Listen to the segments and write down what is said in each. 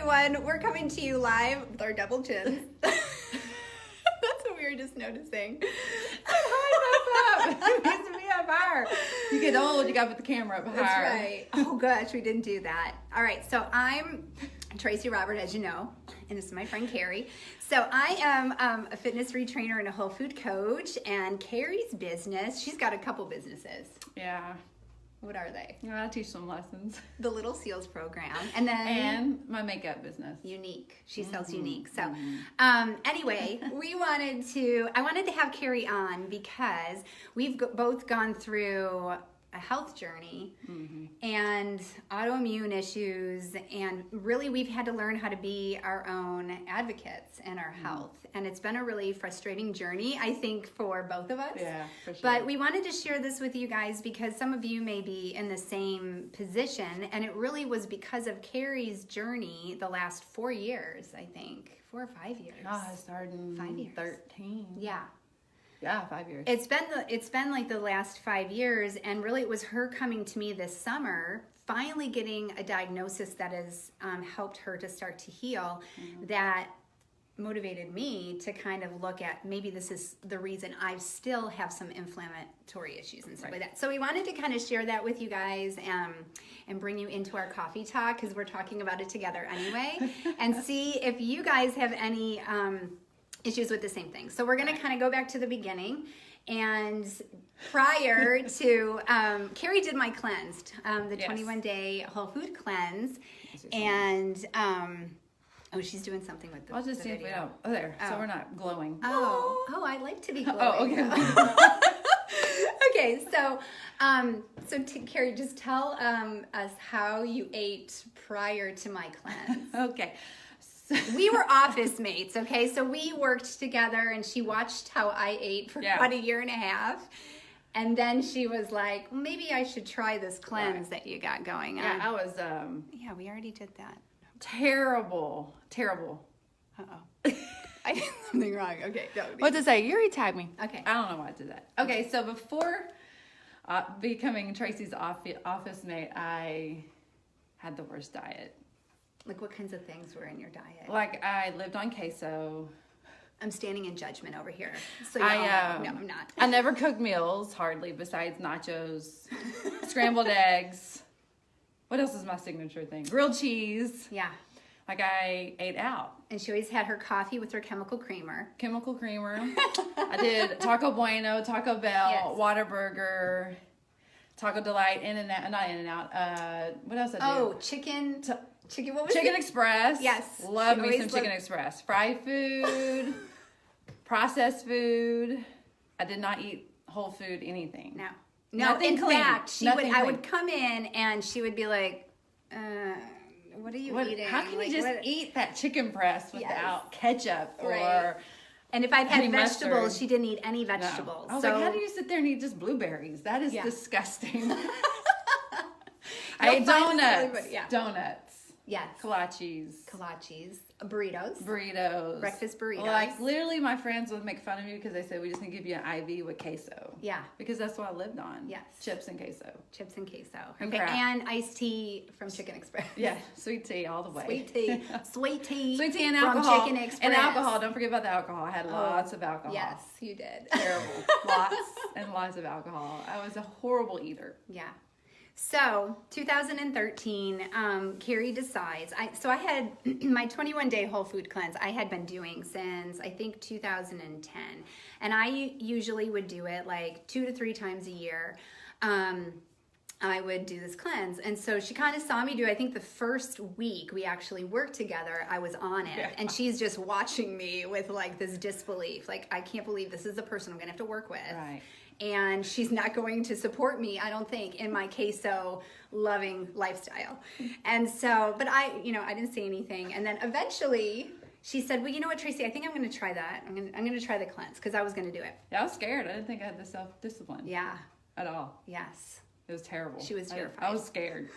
everyone. We're coming to you live with our double chins. That's what we were just noticing. High up. It needs to be up higher. You get old, you got to put the camera up higher. That's right. Oh gosh, we didn't do that. All right, so I'm Tracy Robert, as you know, and this is my friend Keri. So I am a fitness retrainer and a whole food coach, and Keri's business, she's got a couple businesses. Yeah. What are they? I teach some lessons. The Little Seals program. And then... And my makeup business. Unique. She sells Unique. So anyway, I wanted to have Keri on because we've both gone through a health journey and autoimmune issues, and really we've had to learn how to be our own advocates in our health. And it's been a really frustrating journey, I think, for both of us. Yeah, for sure. But we wanted to share this with you guys because some of you may be in the same position, and it really was because of Keri's journey the last 4 years, I think. 4 or 5 years. Oh, I started in 5 years. 13. Yeah. Yeah, 5 years. It's been like the last 5 years, and really it was her coming to me this summer, finally getting a diagnosis that has helped her to start to heal, that motivated me to kind of look at maybe this is the reason I still have some inflammatory issues and stuff like that. So we wanted to kind of share that with you guys and bring you into our coffee talk because we're talking about it together anyway, and see if you guys have any issues with the same thing. So we're going to kind of go back to the beginning. And prior to, Keri did my cleansed, the 21-day whole food cleanse. And, oh, she's doing something with the I'll just see if we don't. Oh, there. So we're not glowing. Oh, I like to be glowing. Oh, okay. Okay, so Keri, just tell us how you ate prior to my cleanse. Okay. We were office mates, okay? So we worked together, and she watched how I ate for about a year and a half. And then she was like, well, maybe I should try this cleanse that you got going on. Yeah, I was... yeah, we already did that. Terrible. Uh-oh. I did something wrong. Okay. No, What'd it say? You already tagged me. Okay. I don't know why I did that. Okay, so before becoming Tracy's office mate, I had the worst diet. Like, what kinds of things were in your diet? Like, I lived on queso. I'm standing in judgment over here. So no, I'm not. I never cooked meals, hardly, besides nachos, scrambled eggs. What else is my signature thing? Grilled cheese. Yeah. Like, I ate out. And she always had her coffee with her chemical creamer. Chemical creamer. I did Taco Bueno, Taco Bell, Whataburger, Taco Delight, not In-N-Out. What else I do? Oh, chicken. What was Chicken it? Express. Yes. Love me some Chicken Express. Fried food, processed food. I did not eat whole food anything. No. Nothing in clean. fact, I would come in and she would be like, what are you eating? How can you just eat that chicken breast without ketchup or... Right. And if I'd had vegetables, mustard. she didn't eat any vegetables. No. I was like, how do you sit there and eat just blueberries? That is disgusting. I ate donuts. Donuts. Yes. Kolaches. Burritos. Breakfast burritos. Like, literally, my friends would make fun of me because they said, we just need to give you an IV with queso. Yeah. Because that's what I lived on. Yes. Chips and queso. And and iced tea from Chicken Express. Yeah. Sweet tea all the way. Sweet tea. Sweet tea and alcohol. From Chicken Express. And alcohol. Don't forget about the alcohol. I had lots of alcohol. Yes, you did. Terrible. Lots and lots of alcohol. I was a horrible eater. Yeah. So, 2013, Keri decides, I had my 21-day whole food cleanse I had been doing since, I think, 2010. And I usually would do it like 2 to 3 times a year. I would do this cleanse. And so she kind of saw me do, I think the first week we actually worked together, I was on it. Yeah. And she's just watching me with like this disbelief. Like, I can't believe this is the person I'm going to have to work with. Right. And she's not going to support me, I don't think, in my queso loving lifestyle. And so, but I didn't say anything. And then eventually she said, well, you know what, Tracy, I think I'm going to try that. I'm going to try the cleanse because I was going to do it. Yeah, I was scared. I didn't think I had the self-discipline. Yeah. At all. Yes. It was terrible. She was terrified. I was scared.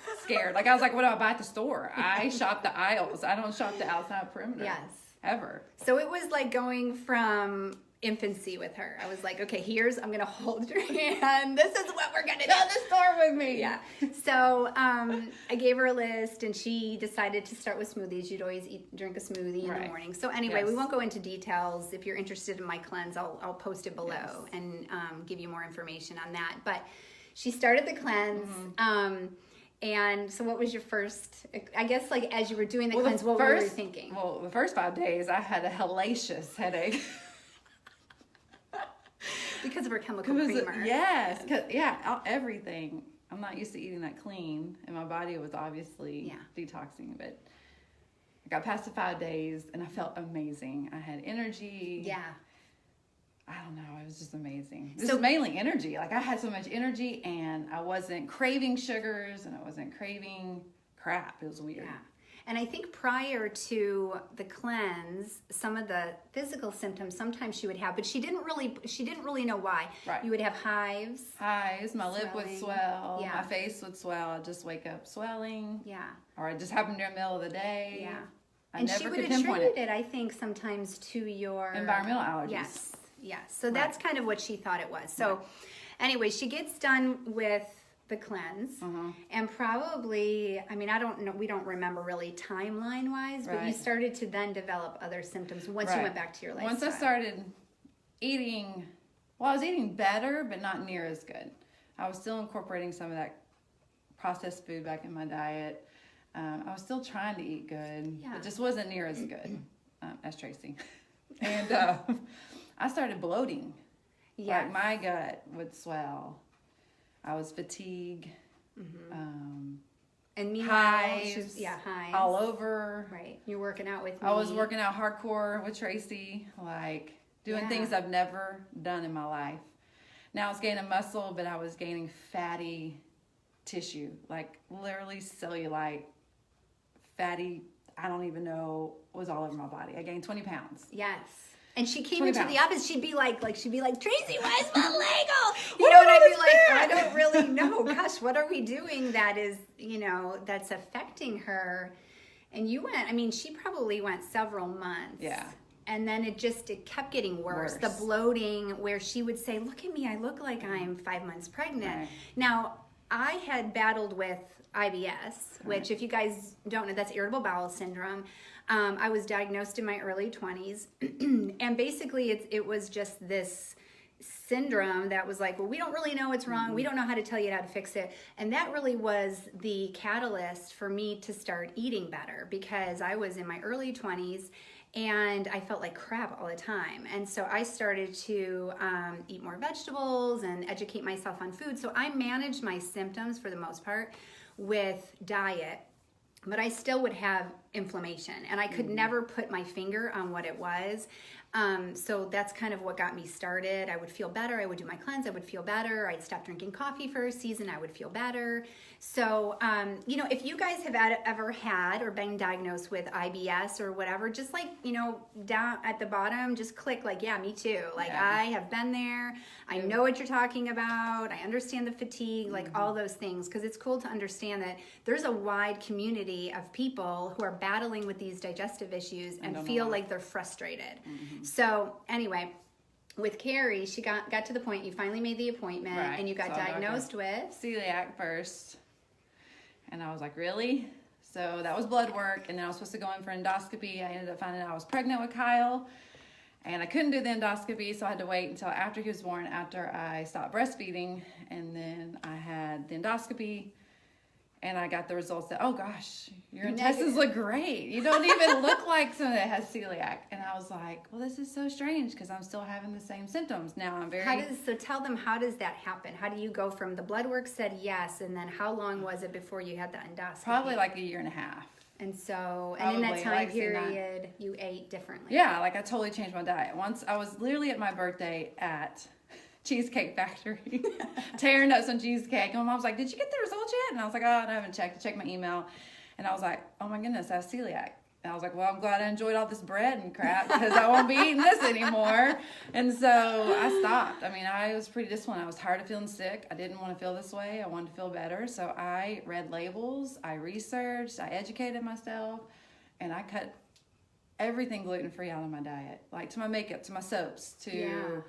Like, I was like, what do I buy at the store? I shop the aisles. I don't shop the outside perimeter. Yes. Ever. So it was like going from infancy with her. I was like, okay, I'm going to hold your hand. This is what we're going to do. Tell the story with me. Yeah. So I gave her a list, and she decided to start with smoothies. You'd always drink a smoothie in the morning. So anyway, we won't go into details. If you're interested in my cleanse, I'll post it below and give you more information on that. But she started the cleanse. And so what was your first, I guess, like, as you were doing the cleanse, what were you thinking? Well, the first 5 days, I had a hellacious headache. Because of her chemical creamer. Yes. Everything. I'm not used to eating that clean, and my body was obviously detoxing. But I got past the 5 days, and I felt amazing. I had energy. Yeah. I don't know. It was just amazing. This is mainly energy. Like, I had so much energy, and I wasn't craving sugars, and I wasn't craving crap. It was weird. Yeah. And I think prior to the cleanse, some of the physical symptoms sometimes she would have, but she didn't really know why. Right. You would have hives. My lip would swell, Yeah. my face would swell. I'd just wake up swelling. Yeah. Or it just happened during the middle of the day. Yeah. I And never she would could pinpoint attribute it, I think, sometimes to your environmental allergies. Yes. Yes. So that's kind of what she thought it was. So anyway, she gets done with the cleanse, and probably, I mean, I don't know, we don't remember really timeline wise, but you started to then develop other symptoms once you went back to your lifestyle. Once I started eating, I was eating better, but not near as good. I was still incorporating some of that processed food back in my diet. I was still trying to eat good. It just wasn't near as good as Tracy. And I started bloating. Like, my gut would swell. I was fatigued. And meanwhile, hives, hives all over. Right. You're working out with me. I was working out hardcore with Tracy, like doing things I've never done in my life. Now I was gaining muscle, but I was gaining fatty tissue, like literally cellulite, fatty, I don't even know, was all over my body. I gained 20 pounds. Yes. And she came 20 into pounds. the office, she'd be like, Tracy, why is my leg all? You know, and I'd be like, I don't really know. Gosh, what are we doing that is, that's affecting her? And you went, I mean, she probably went several months. Yeah. And then it kept getting worse. The bloating, where she would say, look at me, I look like I'm 5 months pregnant. Right. Now, I had battled with IBS, which, if you guys don't know, that's irritable bowel syndrome. I was diagnosed in my early 20s, and basically it was just this syndrome that was like, well, we don't really know what's wrong. We don't know how to tell you how to fix it. And that really was the catalyst for me to start eating better, because I was in my early 20s and I felt like crap all the time. And so I started to eat more vegetables and educate myself on food. So I managed my symptoms for the most part with diet, but I still would have inflammation, and I could never put my finger on what it was. So that's kind of what got me started. I would feel better. I would do my cleanse. I would feel better. I'd stop drinking coffee for a season. I would feel better. So, if you guys have ever had or been diagnosed with IBS or whatever, just down at the bottom, just click like, yeah, me too. Like, I have been there. I know what you're talking about. I understand the fatigue, like all those things, because it's cool to understand that there's a wide community of people who are battling with these digestive issues and feel like they're frustrated. So anyway, with Keri, she got to the point, you finally made the appointment, and you got diagnosed with celiac first. And I was like, really? So that was blood work, and then I was supposed to go in for endoscopy. I ended up finding out I was pregnant with Kyle, and I couldn't do the endoscopy, so I had to wait until after he was born, after I stopped breastfeeding, and then I had the endoscopy. And I got the results that, oh gosh, your intestines look great. You don't even look like someone that has celiac. And I was like, well, this is so strange, because I'm still having the same symptoms. Now I'm very... So tell them, how does that happen? How do you go from the blood work said yes, and then how long was it before you had the endoscopy? Probably like a year and a half. And so, and in that time period, you ate differently. Yeah, like I totally changed my diet. Once I was literally at my birthday at Cheesecake Factory tearing up some cheesecake, and my mom was like, did you get the results yet? And I was like, oh, I haven't checked. I checked my email, and I was like, oh my goodness, I have celiac. And I was like, well, I'm glad I enjoyed all this bread and crap, because I won't be eating this anymore. And so I stopped. I mean, I was pretty disciplined. I was tired of feeling sick. I didn't want to feel this way. I wanted to feel better. So I read labels, I researched, I educated myself, and I cut everything gluten-free out of my diet, like to my makeup, to my soaps, to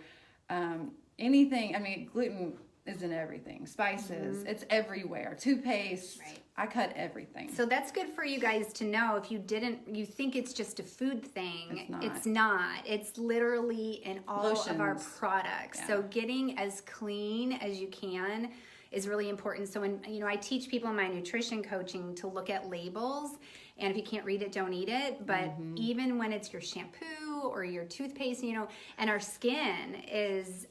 anything. I mean, gluten is in everything. Spices, it's everywhere. Toothpaste. Right. I cut everything. So that's good for you guys to know. If you think it's just a food thing, It's not. it's not. It's literally in all of our Lotions. products. Yeah. So getting as clean as you can is really important. So when, I teach people in my nutrition coaching to look at labels, and if you can't read it, don't eat it. But even when it's your shampoo or your toothpaste, and our skin is,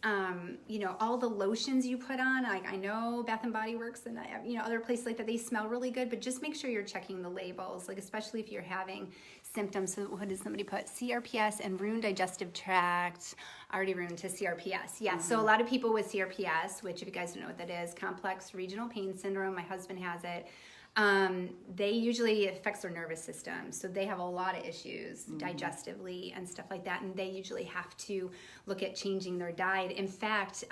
all the lotions you put on, like I know Bath and Body Works and, other places like that, they smell really good, but just make sure you're checking the labels, like especially if you're having symptoms. So what did somebody put? CRPS and ruined digestive tract, already ruined to CRPS. Yeah, so a lot of people with CRPS, which if you guys don't know what that is, complex regional pain syndrome, my husband has it. They usually affects their nervous system. So they have a lot of issues digestively and stuff like that. And they usually have to look at changing their diet. In fact,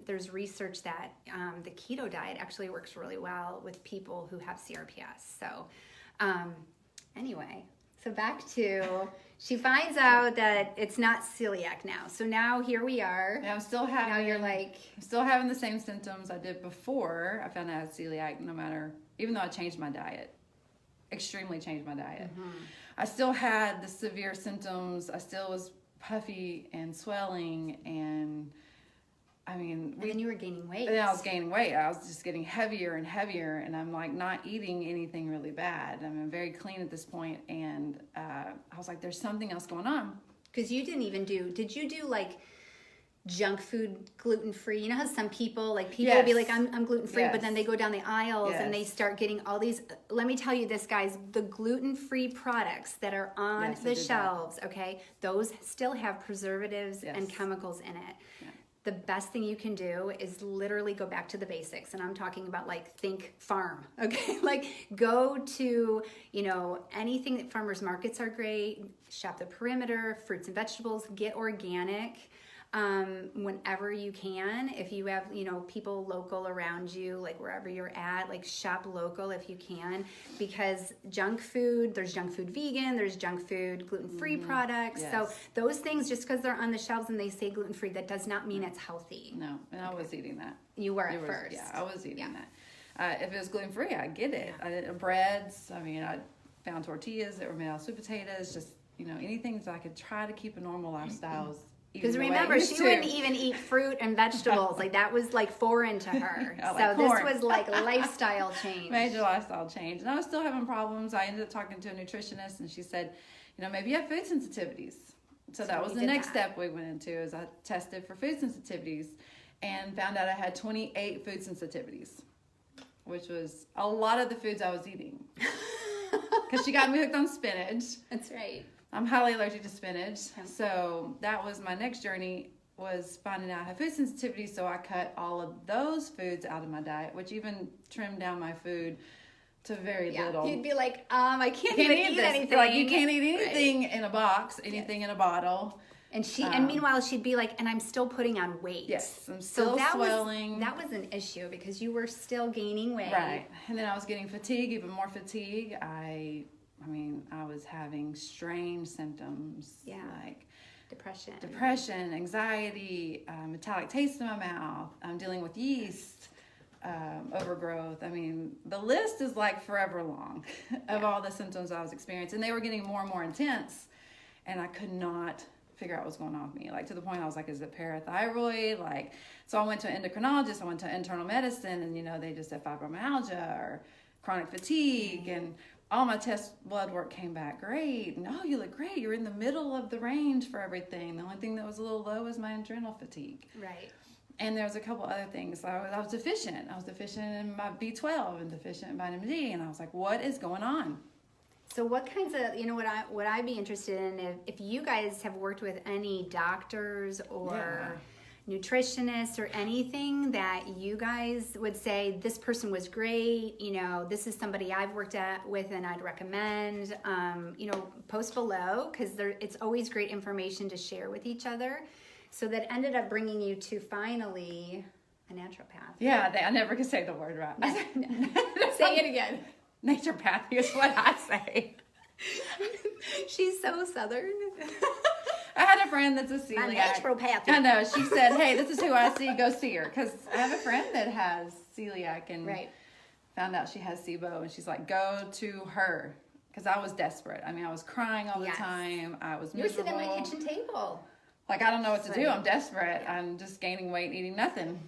there's research that the keto diet actually works really well with people who have CRPS. So anyway, so back to, she finds out that it's not celiac now. So now here we are. Yeah, I'm still having. Now you're like, I'm still having the same symptoms I did before I found out I had celiac. Even though I changed my diet, extremely changed my diet, I still had the severe symptoms. I still was puffy and swelling, and and then you were gaining weight. And I was gaining weight. I was just getting heavier and heavier, and I'm like not eating anything really bad. I'm very clean at this point, and I was like, there's something else going on. Because you didn't even did you do like junk food gluten-free? You know how some people will be like, I'm gluten-free, but then they go down the aisles and they start getting all these, let me tell you this, guys, the gluten-free products that are on the shelves, okay, those still have preservatives and chemicals in it. The best thing you can do is literally go back to the basics. And I'm talking about think farm, okay? Go to, anything that farmers markets are great. Shop the perimeter, fruits and vegetables, get organic whenever you can. If you have, people local around you, wherever you're at, shop local if you can, because junk food, there's junk food vegan, there's junk food gluten-free products. Yes. So those things, just because they're on the shelves and they say gluten-free, that does not mean it's healthy. No, and I was eating that. You were at first. Yeah, I was eating that. If it was gluten-free, I get it. I did breads. I found tortillas that were made out of sweet potatoes, just, anything so I could try to keep a normal lifestyle. Because remember, she wouldn't even eat fruit and vegetables. That was foreign to her. So this was lifestyle change. Major lifestyle change. And I was still having problems. I ended up talking to a nutritionist, and she said, maybe you have food sensitivities. So that was the next step we went into, is I tested for food sensitivities and found out I had 28 food sensitivities, which was a lot of the foods I was eating. Because she got me hooked on spinach. That's right. I'm highly allergic to spinach. So that was my next journey, was finding out I have food sensitivity. So I cut all of those foods out of my diet, which even trimmed down my food to very little. You'd be like, I can't even eat anything. You can't eat anything in a box, anything in a bottle. And and meanwhile she'd be like, and I'm still putting on weight. Yes, I'm still swelling. That was an issue because you were still gaining weight. Right. And then I was getting fatigue, even more fatigue. I was having strange symptoms. Yeah. Like depression, anxiety, metallic taste in my mouth. I'm dealing with yeast, overgrowth. The list is forever long of all the symptoms I was experiencing. And they were getting more and more intense. And I could not figure out what's going on with me. To the point I was like, is it parathyroid? So I went to an endocrinologist, I went to internal medicine, and they just said fibromyalgia or chronic fatigue, and all my blood work came back great. No, you look great. You're in the middle of the range for everything. The only thing that was a little low was my adrenal fatigue. Right. And there was a couple other things. I was deficient. I was deficient in my B12 and deficient in vitamin D. And I was like, what is going on? So what kinds of, what I'd be interested in, if you guys have worked with any doctors or nutritionists or anything that you guys would say, this person was great, this is somebody I've worked with and I'd recommend, post below, because it's always great information to share with each other. So that ended up bringing you to finally a naturopath. Yeah, I never could say the word right. Say it again. Naturopathy is what I say. She's so Southern. I had a friend that's a My celiac. naturopath. I know. She said, "Hey, this is who I see. Go see her." Because I have a friend that has celiac and Right. found out she has SIBO, and she's like, "Go to her." Because I was desperate. I mean, I was crying all the Yes. time. I was You were miserable. sitting at my kitchen table. Like, I don't know what to do. Right. I'm desperate. Yeah. I'm just gaining weight, eating nothing.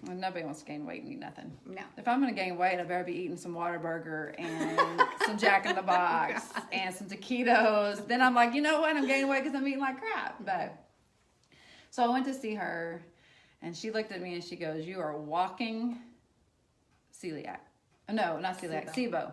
Well, nobody wants to gain weight and eat nothing. No. If I'm going to gain weight, I better be eating some Whataburger and some Jack in the Box and some taquitos. Then I'm like, you know what? I'm gaining weight because I'm eating like crap. But so I went to see her, and she looked at me and she goes, "You are walking celiac." No, not celiac. SIBO.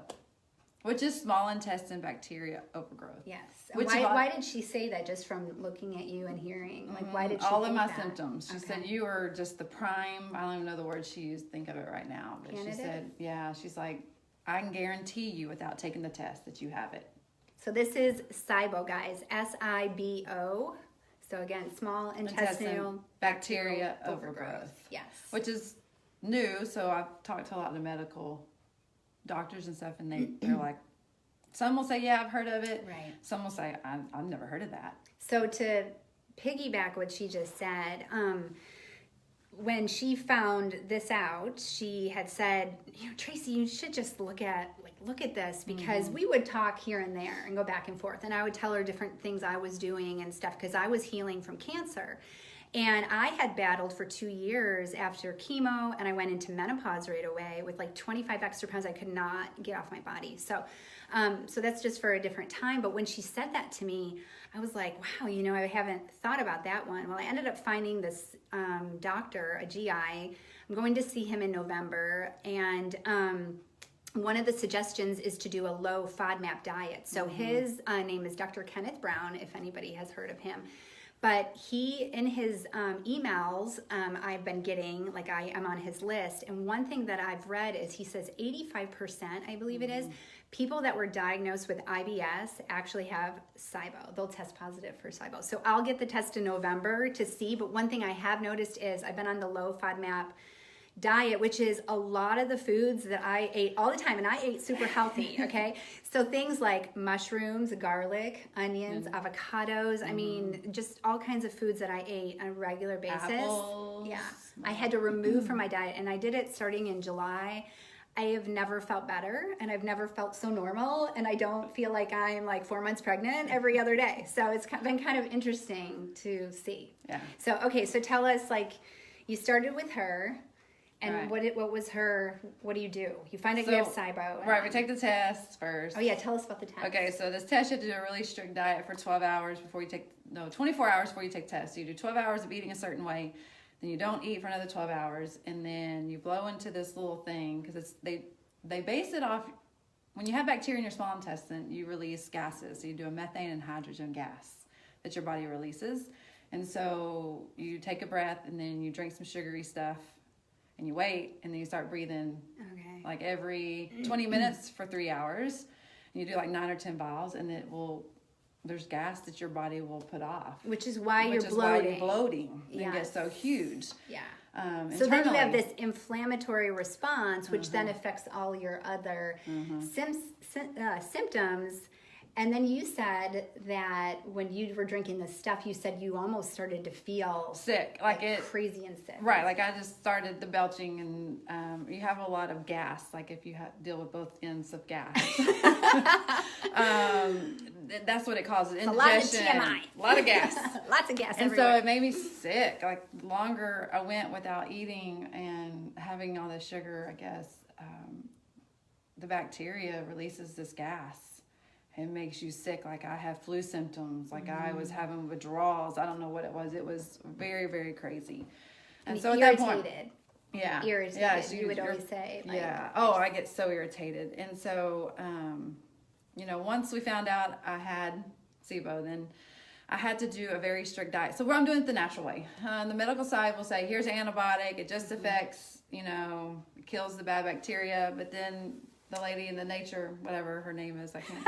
Which is small intestine bacteria overgrowth. Yes. Which Why did she say that just from looking at you and hearing? Like, why did she all of think my that? symptoms. She Okay. said, "You are just the prime," I don't even know the word she used, think of it right now. But Candidate? she said, yeah, she's like, "I can guarantee you without taking the test that you have it." So this is SIBO, guys. SIBO. So again, small intestinal bacteria overgrowth. Yes. Which is new, so I've talked to a lot of medical doctors and stuff, and they're like, some will say, "Yeah, I've heard of it." Right. Some will say, I've never heard of that. So to piggyback what she just said, when she found this out, she had said, "Tracy, you should just look at this," because we would talk here and there and go back and forth, and I would tell her different things I was doing and stuff because I was healing from cancer. And I had battled for 2 years after chemo, and I went into menopause right away with like 25 extra pounds I could not get off my body. So that's just for a different time. But when she said that to me, I was like, wow, I haven't thought about that one. Well, I ended up finding this doctor, a GI. I'm going to see him in November, and one of the suggestions is to do a low FODMAP diet. So his name is Dr. Kenneth Brown, if anybody has heard of him. But he, in his emails, I've been getting, like I'm on his list, and one thing that I've read is he says 85%, I believe it is, people that were diagnosed with IBS actually have SIBO. They'll test positive for SIBO. So I'll get the test in November to see, but one thing I have noticed is I've been on the low FODMAP diet, which is a lot of the foods that I ate all the time, and I ate super healthy, okay? So things like mushrooms, garlic, onions, avocados, I mean, just all kinds of foods that I ate on a regular basis. Apples. Yeah. I had to remove from my diet, and I did it starting in July. I have never felt better, and I've never felt so normal, and I don't feel like I'm like 4 months pregnant every other day. So it's been kind of interesting to see. Yeah. So, okay, so tell us, like, you started with her. And Right. what was her, what do? You find out you have SIBO. Right, we take the test first. Oh yeah, tell us about the test. Okay, so this test, you have to do a really strict diet for 12 hours before you take, 24 hours before you take tests. So you do 12 hours of eating a certain way, then you don't eat for another 12 hours, and then you blow into this little thing, because they base it off, when you have bacteria in your small intestine, you release gases. So you do a methane and hydrogen gas that your body releases. And so you take a breath, and then you drink some sugary stuff, and you wait, and then you start breathing like every 20 minutes for 3 hours. And you do like 9 or 10 vials, and there's gas that your body will put off. Which is why you're bloating. Why you're bloating. Yes. It gets so huge. Yeah. So So then you have this inflammatory response, which then affects all your other symptoms. And then you said that when you were drinking this stuff, you said you almost started to feel sick, crazy and sick. Right, like I just started the belching, and you have a lot of gas, like if you deal with both ends of gas. That's what it causes, indigestion. A lot of TMI. A lot of gas. Lots of gas And everywhere. so it made me sick. Like, longer I went without eating and having all this sugar, I guess, the bacteria releases this gas. It makes you sick. Like, I have flu symptoms. Like, I was having withdrawals. I don't know what it was. It was very, very crazy. And so at that point, yeah, irritated. Yeah, so you would always say. Like, yeah. Oh, I get so irritated. And so, once we found out I had SIBO, then I had to do a very strict diet. So I'm doing it the natural way. The medical side will say, here's an antibiotic. It just affects, kills the bad bacteria. But then the lady in the nature, whatever her name is, I can't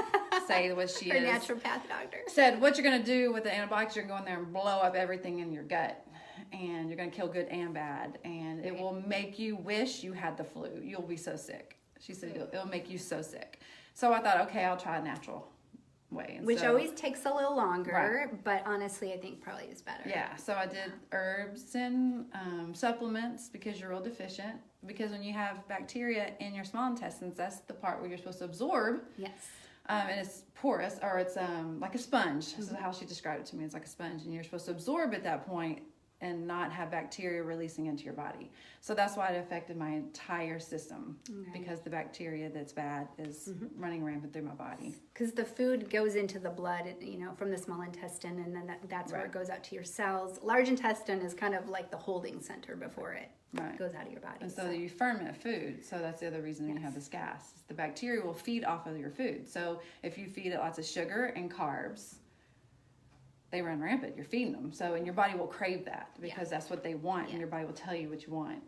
say what she her is. Her naturopath doctor. Said, what you're going to do with the antibiotics, you're going to go in there and blow up everything in your gut. And you're going to kill good and bad. And it will make you wish you had the flu. You'll be so sick. She said, it'll make you so sick. So I thought, okay, I'll try natural. way. And Which so, always takes a little longer, but honestly, I think probably is better. Yeah, so I did herbs and supplements because you're real deficient. Because when you have bacteria in your small intestines, that's the part where you're supposed to absorb. Yes. And it's porous, or it's like a sponge. This is how she described it to me. It's like a sponge, and you're supposed to absorb at that point and not have bacteria releasing into your body. So that's why it affected my entire system, because the bacteria that's bad is running rampant through my body. Because the food goes into the blood, from the small intestine, and then that's where it goes out to your cells. Large intestine is kind of like the holding center before it goes out of your body. And so you ferment food, so that's the other reason you have this gas. The bacteria will feed off of your food. So if you feed it lots of sugar and carbs, they run rampant. You're feeding them. So, and your body will crave that because that's what they want, and your body will tell you what you want.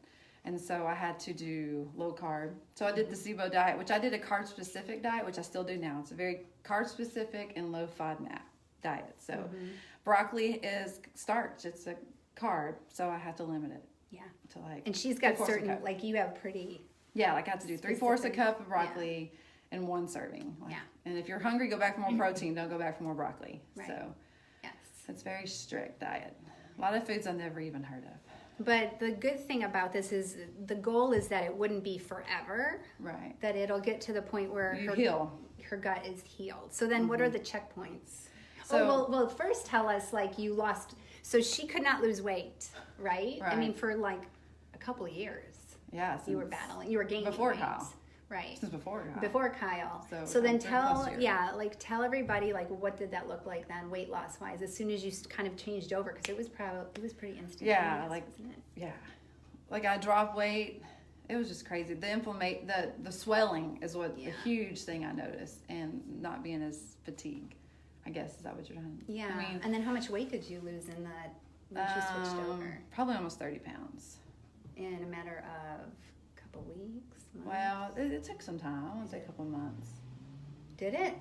And so I had to do low carb. So I did the SIBO diet, which I did a carb specific diet, which I still do now. It's a very carb specific and low FODMAP diet. So broccoli is starch. It's a carb. So I had to limit it. Yeah. To like, and she's got certain, like you have pretty. Yeah, like I have to do 3/4 a cup of broccoli in one serving. Like, and if you're hungry, go back for more protein. Don't go back for more broccoli. Right. So it's a very strict diet. A lot of foods I've never even heard of. But the good thing about this is the goal is that it wouldn't be forever. Right. That it'll get to the point where her gut is healed. So then what are the checkpoints? So, well, first tell us, like, you lost, so she could not lose weight, right? I mean, for like a couple of years. Yeah. You were battling, you were gaining before weight. Kyle. Right. Since before Kyle. Before Kyle. So then tell everybody, like, what did that look like then, weight loss wise, as soon as you kind of changed over, because it was pretty instantaneous. Yeah, like I dropped weight. It was just crazy. The swelling is what a huge thing I noticed, and not being as fatigued. I guess is that what you're trying? Yeah. I mean, and then how much weight did you lose in that when you switched over? Probably almost 30 pounds. In a matter of a couple weeks. Months? Well, it took some time. I want to say a couple months. Did it?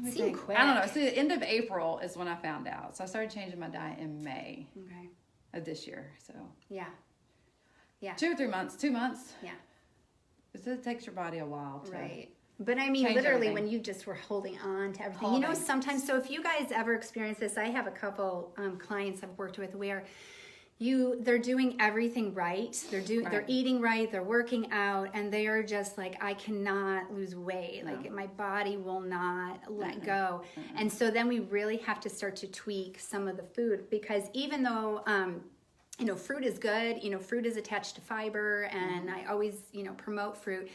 It seemed quick. I don't know. So the end of April is when I found out. So I started changing my diet in May of this year. So yeah. 2 or 3 months. 2 months. Yeah. It takes your body a while to. Right. But I mean, literally, when you just were holding on to everything, sometimes. So if you guys ever experience this, I have a couple clients I've worked with where they're doing everything right. They're eating right. They're working out, and they are just like, I cannot lose weight. No. Like my body will not let go. And so then we really have to start to tweak some of the food, because even though fruit is good. Fruit is attached to fiber, and I always promote fruit.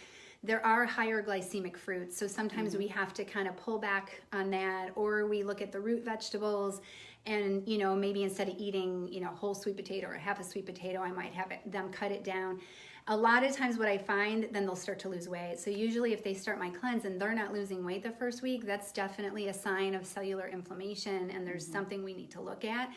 There are higher glycemic fruits, so sometimes we have to kind of pull back on that, or we look at the root vegetables, and maybe instead of eating whole sweet potato or half a sweet potato, I might have them cut it down. A lot of times what I find, then they'll start to lose weight. So usually if they start my cleanse and they're not losing weight the first week, that's definitely a sign of cellular inflammation, and there's something we need to look at.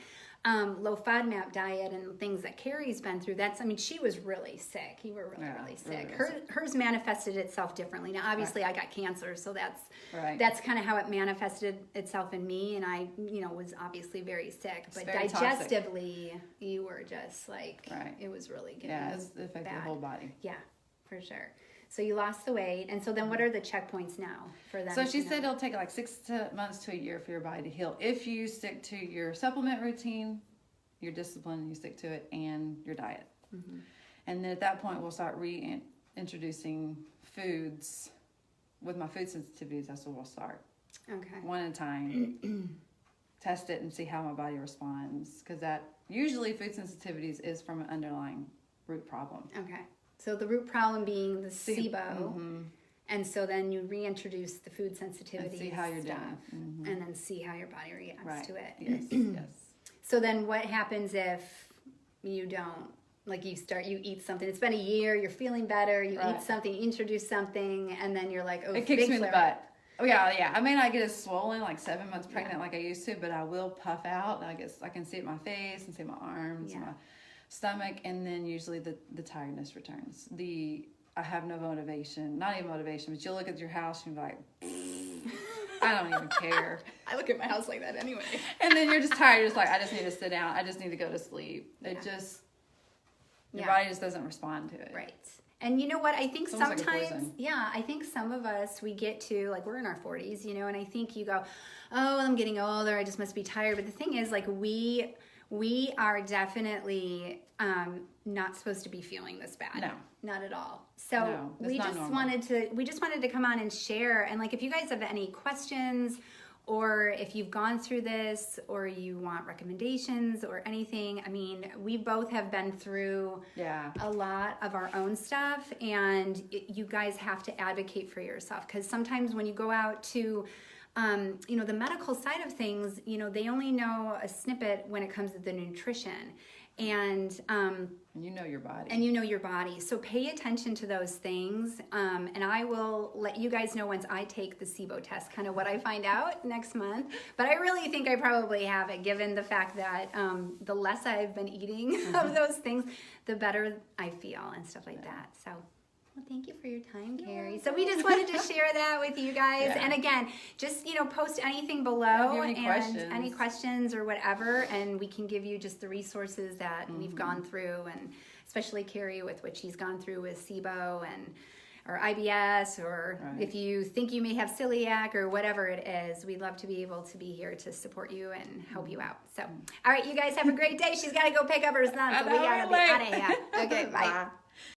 Low FODMAP diet and things that Keri's been through, she was really sick. You were really sick. Hers manifested itself differently. Now, obviously, I got cancer, so that's kind of how it manifested itself in me, and I, was obviously very sick. But digestively, toxic. You were just like, it was really getting it affected the whole body. Yeah, for sure. So you lost the weight, and so then what are the checkpoints now for them? So she said it'll take like 6 months to a year for your body to heal if you stick to your supplement routine, your discipline, you stick to it, and your diet. And then at that point, we'll start reintroducing foods. With my food sensitivities, that's where we'll start. Okay. One at a time. Test it and see how my body responds, because that usually food sensitivities is from an underlying root problem. Okay. So the root problem being the SIBO, and so then you reintroduce the food sensitivity and see how you're doing, and then see how your body reacts to it. Yes, yes. So then what happens if you don't, you eat something, it's been a year, you're feeling better, you eat something, you introduce something, and then you're like, oh, it kicks me in the butt. Oh yeah. I may not get as swollen like 7 months pregnant like I used to, but I will puff out. I can see it in my face and see my arms, my stomach, and then usually the tiredness returns. I have no motivation, not even motivation, but you'll look at your house and you're like, I don't even care. I look at my house like that anyway. And then you're just tired. You're just like, I just need to sit down. I just need to go to sleep. It just, your body just doesn't respond to it. Right. And you know what? I think It's almost like a sometimes, poison. yeah, I think some of us, we get to, like, we're in our 40s, you know, and I think you go, oh, I'm getting older, I just must be tired. But the thing is, like, we are definitely not supposed to be feeling this bad. No. Not at all. So No, that's we not just normal. wanted to come on and share. And like, if you guys have any questions, or if you've gone through this, or you want recommendations or anything, I mean, we both have been through a lot of our own stuff, and you guys have to advocate for yourself, because sometimes when you go out to you know, the medical side of things, you know, they only know a snippet when it comes to the nutrition, and you know your body. and you know your body. So pay attention to those things. And I will let you guys know once I take the SIBO test, kind of what I find out next month. But I really think I probably have it, given the fact that the less I've been eating of those things, the better I feel and stuff like that. So, well, thank you for your time, Keri. So we just wanted to share that with you guys. Yeah. And again, just, you know, post anything below, Yeah, if you have any and questions. any questions or whatever, and we can give you just the resources that we've gone through, and especially Keri with what she's gone through with SIBO and or IBS, or Right. if you think you may have celiac or whatever it is, we'd love to be able to be here to support you and help you out. So, all right, you guys have a great day. She's got to go pick up her son, so we got to be out of here. Okay, bye.